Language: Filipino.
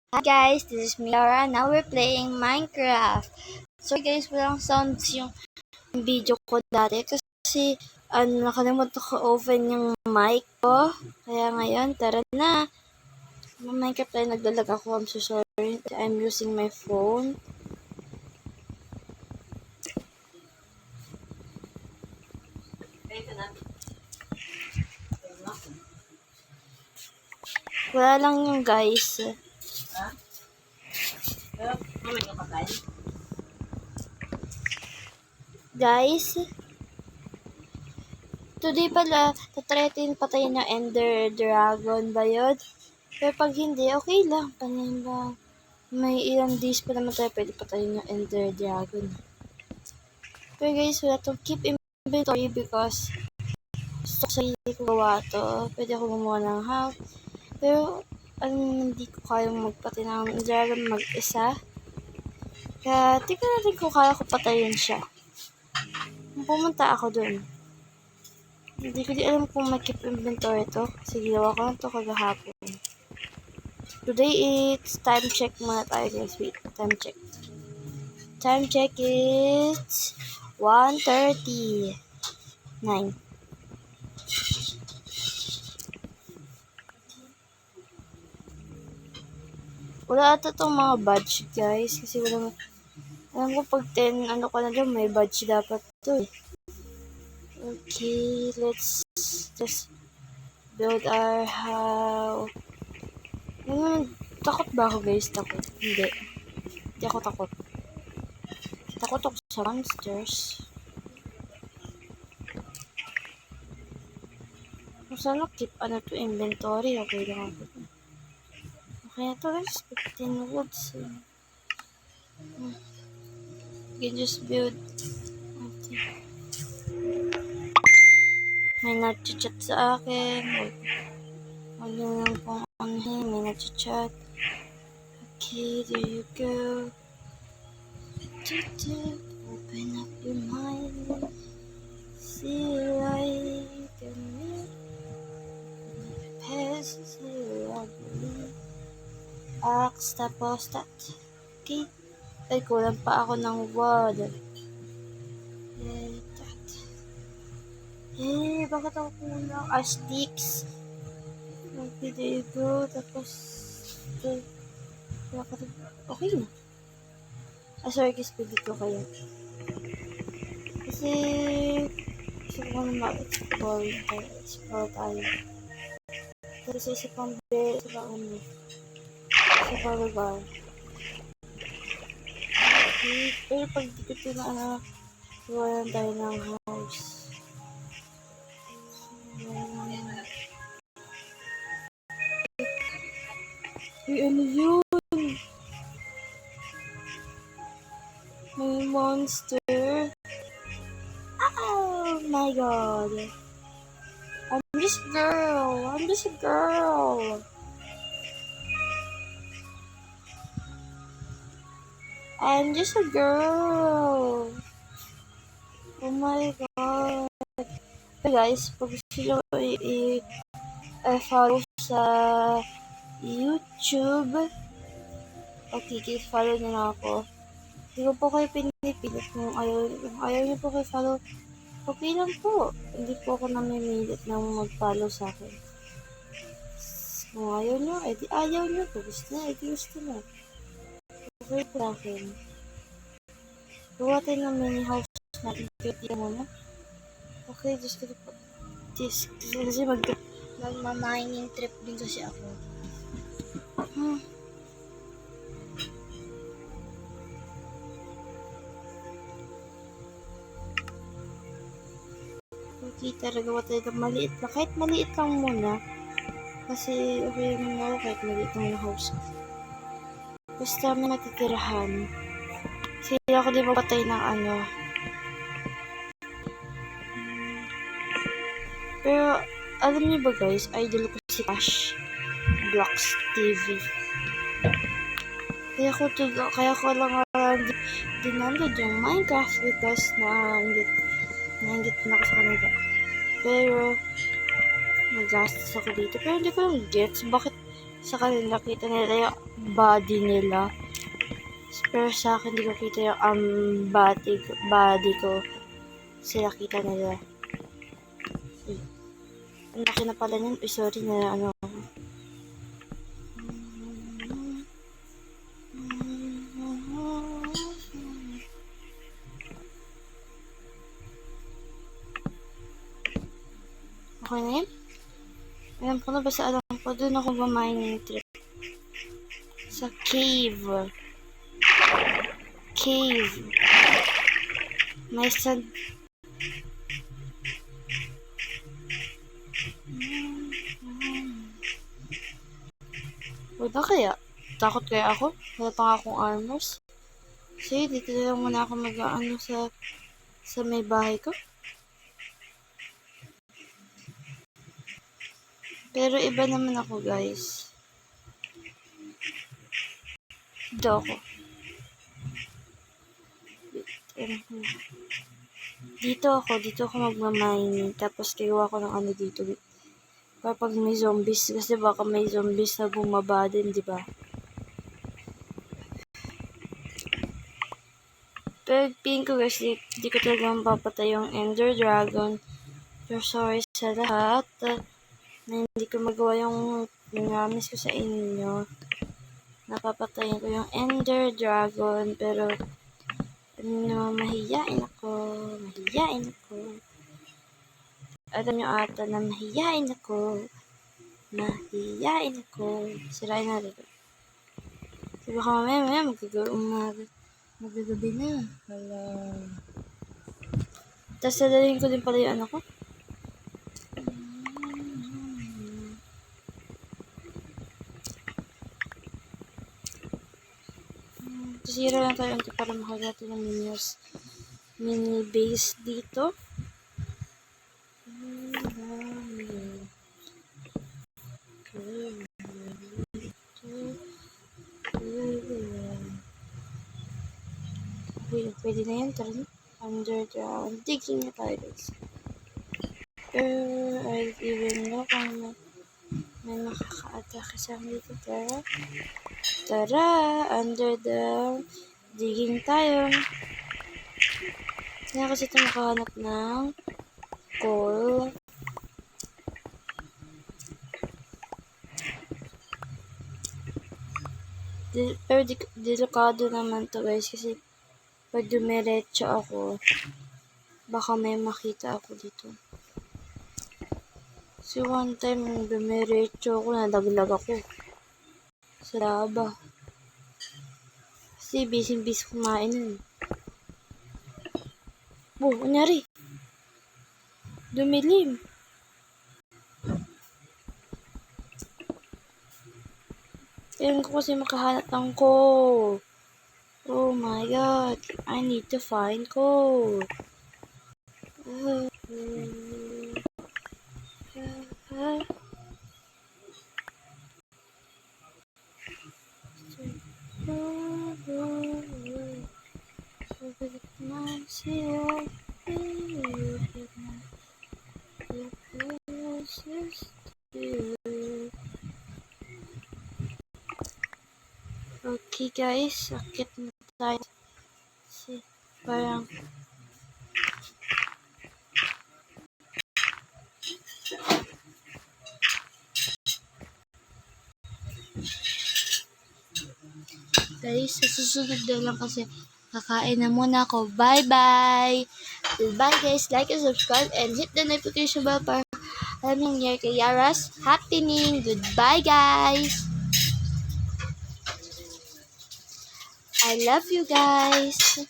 Hi guys, this is Miara. Now we're playing Minecraft. So guys, walang sounds yung video ko dati kasi nakalimutan ko open yung mic ko. Kaya ngayon, tara na. Minecraft tayo nagdalag ako. I'm so sorry. I'm using my phone. Wala lang yung guys. Guys, today pala, tatry patayin yung Ender Dragon ba yun? Pero pag hindi, okay lang. Panin lang. May ilang days pa naman tayo pwede patayin yung Ender Dragon. Pero guys, wala to keep inventory because gusto ko sa hindi ko gawa to. Pwede ako gumawa ng house. Pero, hindi ko kayang magpatay ng dragon mag-isa. Kaya, tignan natin kung kaya ko patayin siya. Pumunta ako dun. Hindi ko alam kung may keep inventory to. Kasi ginawa ko lang to kagahapon. Today it's time check muna tayo guys. Wait, time check. Time check is 1:39. Wala ata itong mga badge guys. Kasi walang, alam ko pag 10, ano ka na dyan, may badge dapat to eh. Okay, let's just build our house. Takot ba ako guys? Takot. Hindi. Hindi ako takot. Takot ako sa monsters. Kung sana keep to inventory, okay lang ako. Okay na to guys, 15 woods. You can just build. May nag-chat sa akin. Huwag nyo lang pong may nag-chat. Okay, there you go. Open up your mind. See like a mirror. Passes lovely. Axe, tapos that. Okay. Ay, kulang pa ako ng wood. Bakit ako kulang? Sticks. Okay, there you go. Tapos, okay na. Sorry, guys, pwede ko kayo. Kasi, gusto ko na ma-explore tayo. Pero sa isa pang lugar. Okay, pero pag dikit ko na gawa tayo ng house. Ano yun? May monster. Oh my god. I'm just a girl. Oh my god. Hey guys, pag gusto nyo i-follow sa YouTube, okay, follow nyo na ako. Hindi ko po kayo pinipilit kung ayaw nyo po kayo follow. Okay lang po. Hindi po ako namimilit na mag-follow sa akin. Kung ayaw nyo, edi ayaw nyo. Kung gusto na, edi gusto na. Okay po akin. Gawa tayo ng mini house natin. Kaya muna. Okay, just gonna put this. Kasi magma-mining trip din kasi ako. Okay, gawa tayo ng maliit lang. Kahit maliit lang muna. Kasi okay naman ako kahit maliit lang yung house. Basta may matitirahan. Kasi ako di magpatay ng ano. Pero, alam niyo ba guys, idol ko si Cash Blocks TV. Kaya ko lang dinunload yung Minecraft because nainggit na ako sa kanila. Pero, nagastos ako dito. Pero hindi ko lang gets bakit sa kanila kita nila yung body nila. Pero sa akin, hindi ko kita yung body ko. Sila kita nila. Ang laki na pala niyan. Sorry na ano. Okay na yun? Alam ko na, basta alam ko, doon ako ba-mining trip. Sa cave. May sand. Wala kaya? Takot kaya ako? Wala pa nga akong armors. Sige, dito na lang muna ako mag-ano sa may bahay ko. Pero iba naman ako, guys. Dito ako magmamining. Tapos kiwa ko ng ano dito. Kapag may zombies, kasi baka may zombies na bumaba din, di ba? Pero piling ko guys, di ko talaga mapapatay yung Ender Dragon. Pero sorry sa lahat na hindi ko magawa yung promise ko sa inyo. Napapatayin ko yung Ender Dragon, pero mahiyain ako. Alam nyo ata na mahiyain ako. Sirain na rin. So baka mamaya magagabi na. Hala. Tapos dadalhin ko din pala yung ano ko. Sira lang tayo para makagati ng mini base dito. Pwede na yan, tara na. Underground digging na tayo guys. I don't even know kung may makaka-attack sa akin dito. Tara, under the digging tayo. Kaya kasi ito makahanap ng coal. Pero delikado naman to guys, kasi pag dumiretso ako, baka may makita ako dito. So one time dumiretso ako, nadaglag ako sa laba. Kasi busy kumain nun. Oh, anyari? Dumilim. Kailan ko kasi makahanap ng coal. Oh my god, I need to find coal. Okay guys, akit na tayo. Parang guys, sa susunod na lang kasi kakain na muna ako. Bye-bye! Goodbye guys, like and subscribe and hit the notification bell para alam yung nangyari kay Yara's happening. Goodbye guys! I love you guys!